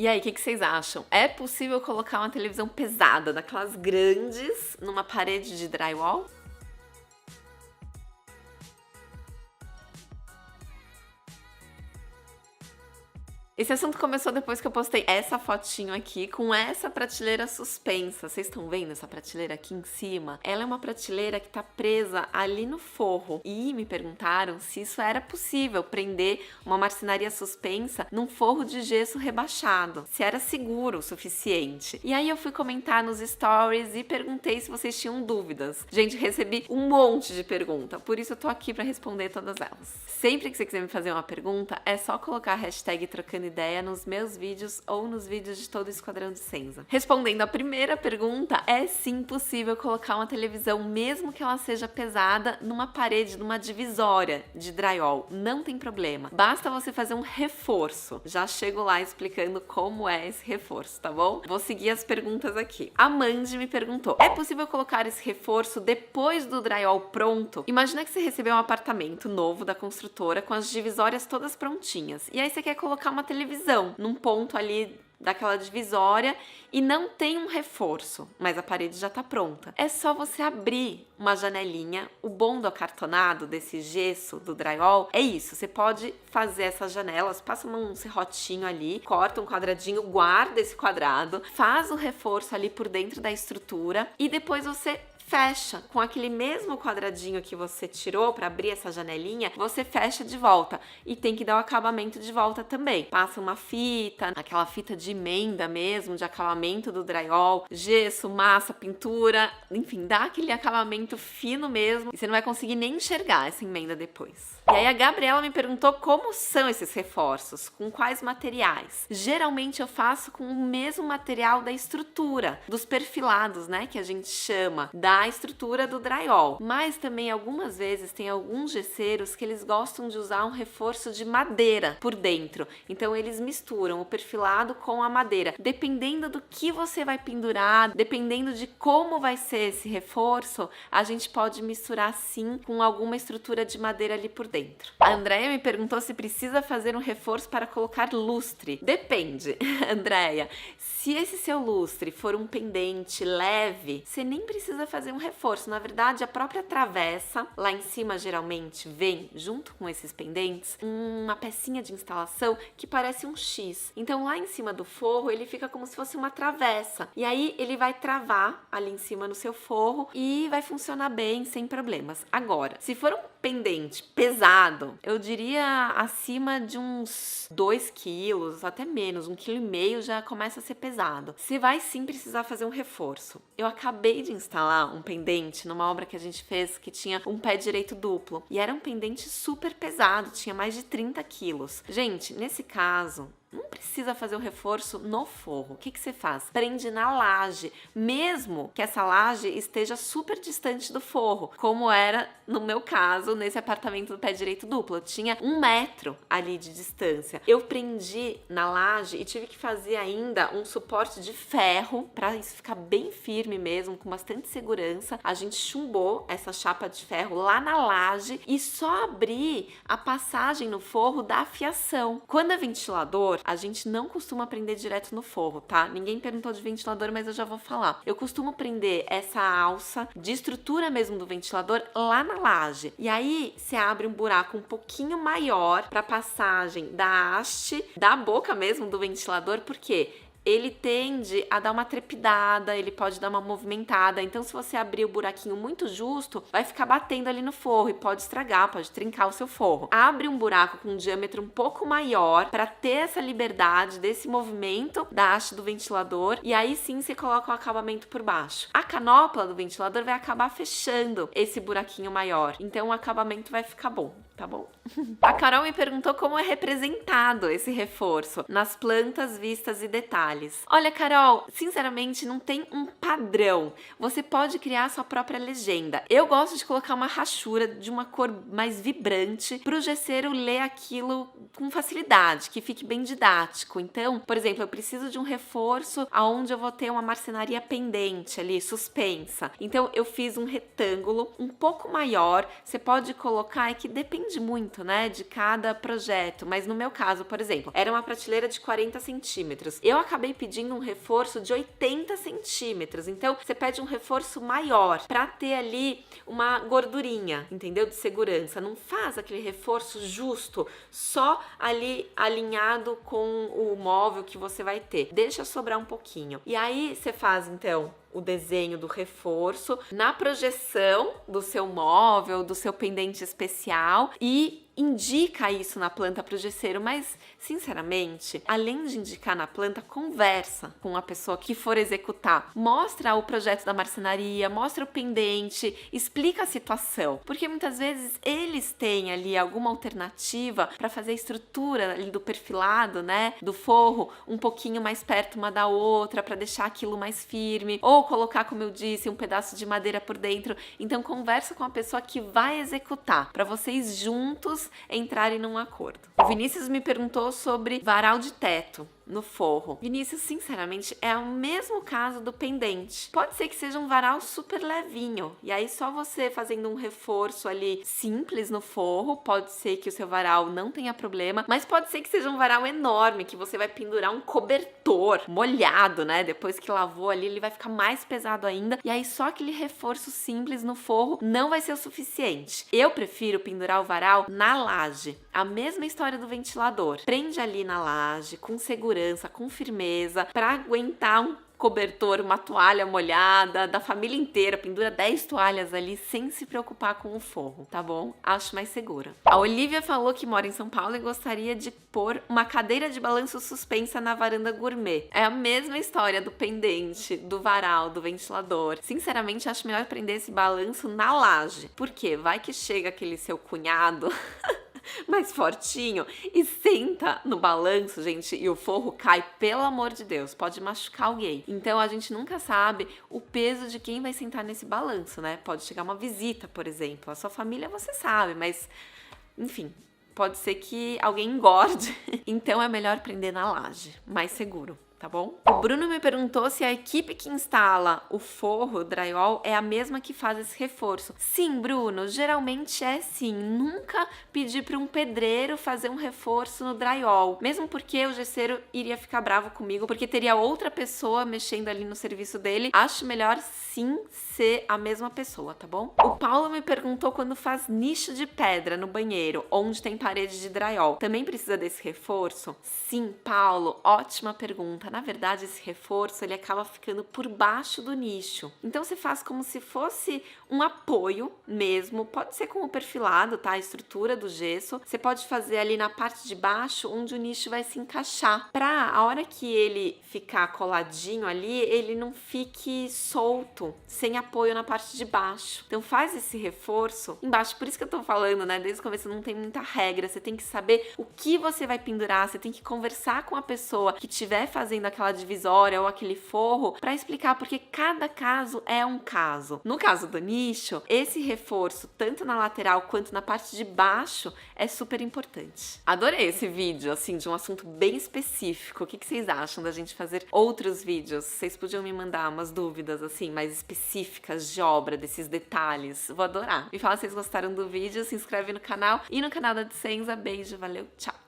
E aí, o que vocês acham? É possível colocar uma televisão pesada, daquelas grandes, numa parede de drywall? Esse assunto começou depois que eu postei essa fotinho aqui com essa prateleira suspensa. Vocês estão vendo essa prateleira aqui em cima? Ela é uma prateleira que tá presa ali no forro. E me perguntaram se isso era possível, prender uma marcenaria suspensa num forro de gesso rebaixado. Se era seguro o suficiente. E aí eu fui comentar nos stories e perguntei se vocês tinham dúvidas. Gente, recebi um monte de pergunta, por isso eu tô aqui pra responder todas elas. Sempre que você quiser me fazer uma pergunta, é só colocar a hashtag trocando ideia nos meus vídeos ou nos vídeos de todo o Esquadrão de Senza. Respondendo a primeira pergunta, é sim possível colocar uma televisão, mesmo que ela seja pesada, numa parede, numa divisória de drywall. Não tem problema. Basta você fazer um reforço. Já chego lá explicando como é esse reforço, tá bom? Vou seguir as perguntas aqui. A Mandy me perguntou: é possível colocar esse reforço depois do drywall pronto? Imagina que você recebeu um apartamento novo da construtora com as divisórias todas prontinhas. E aí você quer colocar uma televisão num ponto ali daquela divisória e não tem um reforço, mas a parede já tá pronta. É só você abrir uma janelinha. O bom do acartonado, desse gesso, do drywall, é isso. Você pode fazer essas janelas, passa um serrotinho ali, corta um quadradinho, guarda esse quadrado, faz o reforço ali por dentro da estrutura e depois você fecha com aquele mesmo quadradinho que você tirou para abrir essa janelinha, você fecha de volta e tem que dar o acabamento de volta também. Passa uma fita, aquela fita de emenda mesmo, de acabamento do drywall, gesso, massa, pintura, enfim, dá aquele acabamento fino mesmo e você não vai conseguir nem enxergar essa emenda depois. E aí a Gabriela me perguntou como são esses reforços, com quais materiais. Geralmente eu faço com o mesmo material da estrutura, dos perfilados, né, que a gente chama, da estrutura do drywall. Mas também algumas vezes tem alguns gesseiros que eles gostam de usar um reforço de madeira por dentro. Então eles misturam o perfilado com a madeira. Dependendo do que você vai pendurar, dependendo de como vai ser esse reforço, a gente pode misturar sim com alguma estrutura de madeira ali por dentro. A Andréia me perguntou se precisa fazer um reforço para colocar lustre. Depende, Andréia. Se esse seu lustre for um pendente leve, você nem precisa fazer um reforço. Na verdade, a própria travessa, lá em cima geralmente vem, junto com esses pendentes, uma pecinha de instalação que parece um X. Então lá em cima do forro, ele fica como se fosse uma travessa. E aí ele vai travar ali em cima no seu forro e vai funcionar bem, sem problemas. Agora, se for um pendente pesado, eu diria acima de uns 2 quilos, até menos, 1,5 kg já começa a ser pesado. Você vai sim precisar fazer um reforço. Eu acabei de instalar um pendente numa obra que a gente fez que tinha um pé direito duplo e era um pendente super pesado, tinha mais de 30 quilos. Gente, nesse caso, não precisa fazer o reforço no forro. O que você faz? Prende na laje, mesmo que essa laje esteja super distante do forro, como era no meu caso, nesse apartamento do pé direito duplo. Eu tinha 1 metro ali de distância. Eu prendi na laje e tive que fazer ainda um suporte de ferro para isso ficar bem firme mesmo, com bastante segurança. A gente chumbou essa chapa de ferro lá na laje e só abri a passagem no forro da fiação. Quando é ventilador, a gente não costuma prender direto no forro, tá? Ninguém perguntou de ventilador, mas eu já vou falar. Eu costumo prender essa alça de estrutura mesmo do ventilador lá na laje. E aí, você abre um buraco um pouquinho maior para passagem da haste, da boca mesmo do ventilador, porque ele tende a dar uma trepidada, ele pode dar uma movimentada. Então, se você abrir o buraquinho muito justo, vai ficar batendo ali no forro e pode estragar, pode trincar o seu forro. Abre um buraco com um diâmetro um pouco maior para ter essa liberdade desse movimento da haste do ventilador e aí sim você coloca o acabamento por baixo. A canopla do ventilador vai acabar fechando esse buraquinho maior, então o acabamento vai ficar bom, tá bom? A Carol me perguntou como é representado esse reforço nas plantas, vistas e detalhes. Olha, Carol, sinceramente não tem um padrão. Você pode criar a sua própria legenda. Eu gosto de colocar uma rachura de uma cor mais vibrante para o gesseiro ler aquilo com facilidade, que fique bem didático. Então, por exemplo, eu preciso de um reforço aonde eu vou ter uma marcenaria pendente ali, suspensa. Então, eu fiz um retângulo um pouco maior. Você pode colocar, é que depende depende muito, né, de cada projeto, mas no meu caso, por exemplo, era uma prateleira de 40 centímetros. Eu acabei pedindo um reforço de 80 centímetros, então você pede um reforço maior para ter ali uma gordurinha, entendeu? De segurança. Não faz aquele reforço justo, só ali alinhado com o móvel que você vai ter. Deixa sobrar um pouquinho. E aí você faz, então, o desenho do reforço na projeção do seu móvel, do seu pendente especial e indica isso na planta para o gesseiro, mas sinceramente, além de indicar na planta, conversa com a pessoa que for executar. Mostra o projeto da marcenaria, mostra o pendente, explica a situação, porque muitas vezes eles têm ali alguma alternativa para fazer a estrutura ali do perfilado, né, do forro, um pouquinho mais perto uma da outra, para deixar aquilo mais firme, ou colocar, como eu disse, um pedaço de madeira por dentro. Então conversa com a pessoa que vai executar, para vocês juntos entrarem num acordo. O Vinícius me perguntou sobre varal de teto no forro. Vinícius, sinceramente, é o mesmo caso do pendente. Pode ser que seja um varal super levinho, e aí só você fazendo um reforço ali simples no forro, pode ser que o seu varal não tenha problema, mas pode ser que seja um varal enorme, que você vai pendurar um cobertor molhado, né? Depois que lavou ali, ele vai ficar mais pesado ainda, e aí só aquele reforço simples no forro não vai ser o suficiente. Eu prefiro pendurar o varal na laje. A mesma história do ventilador. Prende ali na laje, com segurança, com firmeza, para aguentar um cobertor, uma toalha molhada da família inteira, pendura 10 toalhas ali sem se preocupar com o forro, tá bom? Acho mais segura. A Olivia falou que mora em São Paulo e gostaria de pôr uma cadeira de balanço suspensa na varanda gourmet. É a mesma história do pendente, do varal, do ventilador. Sinceramente, acho melhor prender esse balanço na laje. Por quê? Vai que chega aquele seu cunhado mais fortinho e senta no balanço, gente, e o forro cai, pelo amor de Deus, pode machucar alguém. Então a gente nunca sabe o peso de quem vai sentar nesse balanço, né? Pode chegar uma visita, por exemplo. A sua família você sabe, mas enfim, pode ser que alguém engorde. Então é melhor prender na laje, mais seguro. Tá bom? O Bruno me perguntou se a equipe que instala o forro, o drywall, é a mesma que faz esse reforço. Sim, Bruno, geralmente é sim. Nunca pedi para um pedreiro fazer um reforço no drywall, mesmo porque o gesseiro iria ficar bravo comigo, porque teria outra pessoa mexendo ali no serviço dele. Acho melhor sim ser a mesma pessoa, tá bom? O Paulo me perguntou quando faz nicho de pedra no banheiro, onde tem parede de drywall. Também precisa desse reforço? Sim, Paulo, ótima pergunta. Na verdade, esse reforço ele acaba ficando por baixo do nicho. Então você faz como se fosse um apoio mesmo, pode ser com o perfilado, tá? A estrutura do gesso. Você pode fazer ali na parte de baixo, onde o nicho vai se encaixar. Pra a hora que ele ficar coladinho ali, ele não fique solto, sem apoio na parte de baixo. Então faz esse reforço embaixo. Por isso que eu tô falando, né? Desde o começo não tem muita regra. Você tem que saber o que você vai pendurar. Você tem que conversar com a pessoa que estiver fazendo aquela divisória ou aquele forro para explicar, porque cada caso é um caso. No caso do nicho, esse reforço, tanto na lateral quanto na parte de baixo, é super importante. Adorei esse vídeo, assim, de um assunto bem específico. O que vocês acham da gente fazer outros vídeos? Vocês podiam me mandar umas dúvidas, assim, mais específicas de obra, desses detalhes. Vou adorar. Me fala se vocês gostaram do vídeo, se inscreve no canal e no canal da Dicenza. Beijo, valeu, tchau!